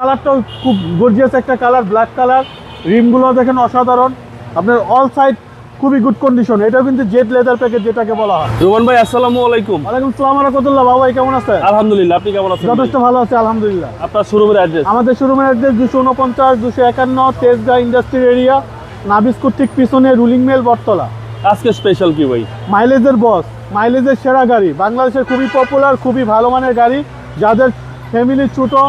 কালারটাও খুব গর্জিয়াস একটা কালার, ব্ল্যাক কালার। রিমগুলো দেখেন অসাধারণ, আপনার অল সাইড খুবই গুড কন্ডিশন। এটাও কিন্তু জেড লেদার প্যাকেজ যেটাকে বলা হয়। রোমান ভাই আসসালামু আলাইকুম। ওয়ালাইকুম আসসালাম ওয়া রাহমাতুল্লাহ। বাবা ভাই কেমন আছেন? আলহামদুলিল্লাহ, আপনি কেমন আছেন? যথেষ্ট ভালো আছে আলহামদুলিল্লাহ। আপনার শোরুমের অ্যাড্রেস? আমাদের শোরুমের অ্যাড্রেস 249 251 তেজগাঁ ইন্ডাস্ট্রিয়াল এরিয়া, নাবিস্কুর ঠিক পিছনে রুলিং মেল বটতলা। আজকে স্পেশাল কি ভাই? মাইলেজের বস, মাইলেজের সেরা গাড়ি, বাংলাদেশের খুবই পপুলার, খুবই ভালো মানের গাড়ি। যাদের ফ্যামিলি ছোটো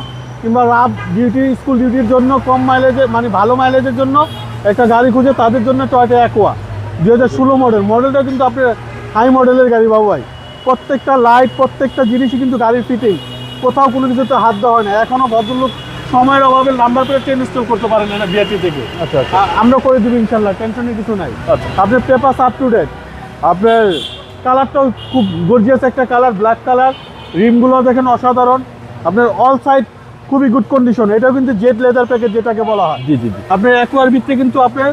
কিংবা রাফ ডিউটি, স্কুল ডিউটির জন্য কম মাইলেজে মানে ভালো মাইলেজের জন্য একটা গাড়ি খুঁজে, তাদের জন্য টয়োটা অ্যাকোয়া 2016 মডেল। মডেলটা কিন্তু আপনার হাই মডেলের গাড়ি বাবু ভাই। প্রত্যেকটা লাইট, প্রত্যেকটা জিনিসই কিন্তু গাড়ির ফিটিং, কোথাও কোনো কিছুতে হাত দেওয়া হয় না। এখনও ভদ্রলোক সময়ের অভাবে নাম্বার প্লেটটা ইনস্টল করতে পারেন না বিআরটি থেকে। আচ্ছা আচ্ছা আমরা করে দেবো ইনশাল্লাহ, টেনশনের কিছু নাই। আচ্ছা। আপনার পেপার আপ টু ডেট, আপনার কালারটাও খুব গর্জিয়াস একটা কালার, ব্ল্যাক কালার। রিমগুলো দেখেন অসাধারণ, আপনার অল সাইড খুবই গুড কন্ডিশন। এটাও কিন্তু জেড লেদার প্যাকেজ যেটাকে বলা হয়। জি জি জি। আপনার অ্যাকোয়ার ভিতরে কিন্তু আপনার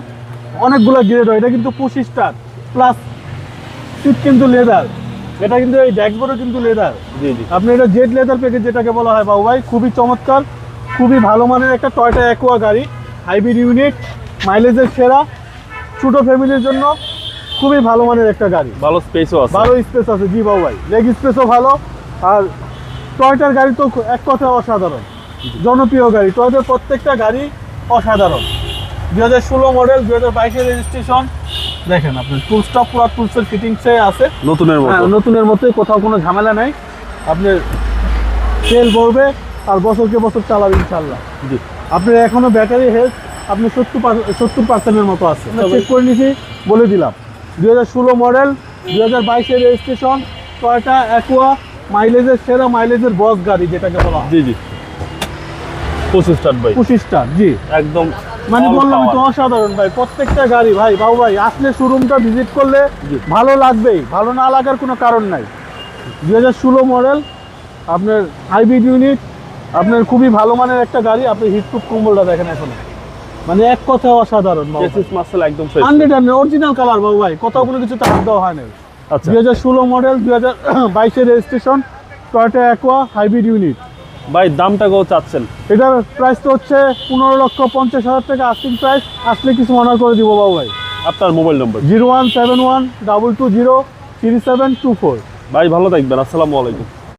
অনেকগুলো গ্রেড হয়। এটা কিন্তু পুশ স্টার প্লাস সিট কিন্তু লেদার, এটা কিন্তু এই ড্যাশবোর্ডও কিন্তু লেদার। জি জি। আপনি এটা জেড লেদার প্যাকেজ যেটাকে বলা হয় বাবু ভাই। খুবই চমৎকার, খুবই ভালো মানের একটা টয়োটা অ্যাকোয়া গাড়ি, হাইব্রিড ইউনিট, মাইলেজের সেরা, ছোটো ফ্যামিলির জন্য খুবই ভালো মানের একটা গাড়ি। ভালো স্পেসও আছে। ভালো স্পেস আছে জি বাবু ভাই, লেগ স্পেসও ভালো। আর টয়োটার গাড়ি তো এক কথা অসাধারণ, জনপ্রিয় গাড়ি। টয়োটার প্রত্যেকটা গাড়ি অসাধারণ। 2016 মডেল, 2022 রেজিস্ট্রেশন। দেখেন আপনার ফুল স্টপ, পুরো টুলসের ফিটিংসে আছে নতুনের মতো। হ্যাঁ, নতুনের মতোই, কোথাও কোনো ঝামেলা নাই। আপনার তেল ভরবে আর বছরকে বছর চালাবে ইনশাল্লাহ। জি। আপনার এখনো ব্যাটারি হেলথ আপনি 70% মতো আছে। চেক করে নিছি, বলে দিলাম। 2016 মডেল, 2022 রেজিস্ট্রেশন, টয়োটা অ্যাকোয়া, মাইলেজের সেরা, মাইলেজের বস গাড়ি যেটাকে বলা হয়। জি জি। 25 স্টার্ট ভাই। 25 স্টার জি। একদম মানে all বললাম তো power। অসাধারণ ভাই, প্রত্যেকটা গাড়ি ভাই। বাবু ভাই আসলে শোরুমটা ভিজিট করলে জি। ভালো লাগবেই, ভালো না লাগার কোনো কারণ নাই। 2016 মডেল, আপনার হাইব্রিড ইউনিট, আপনার খুবই ভালো মানের একটা গাড়ি। আপনি হিটপ্রুফ কম্বলটা দেখেন এখন, মানে এক কথা অসাধারণ। চেসিস মাসল একদম ফ্রেশ। 100 অরিজিনাল কালার বাবু ভাই, কোথাও কোনো কিছুতে হাত দেওয়া হয় না। আচ্ছা 2016 model, 2022 registration, Toyota aqua, hybrid unit. ভাই দামটা কত চাচ্ছেন? এটার প্রাইস তো হচ্ছে 15,50,000 টাকা আস্কিং প্রাইস। আসলে কিছু অনার করে দিব বাবু ভাই। আপনার মোবাইল নম্বর? 0171 220 3724। ভাই ভালো থাকবেন, আসসালামু আলাইকুম।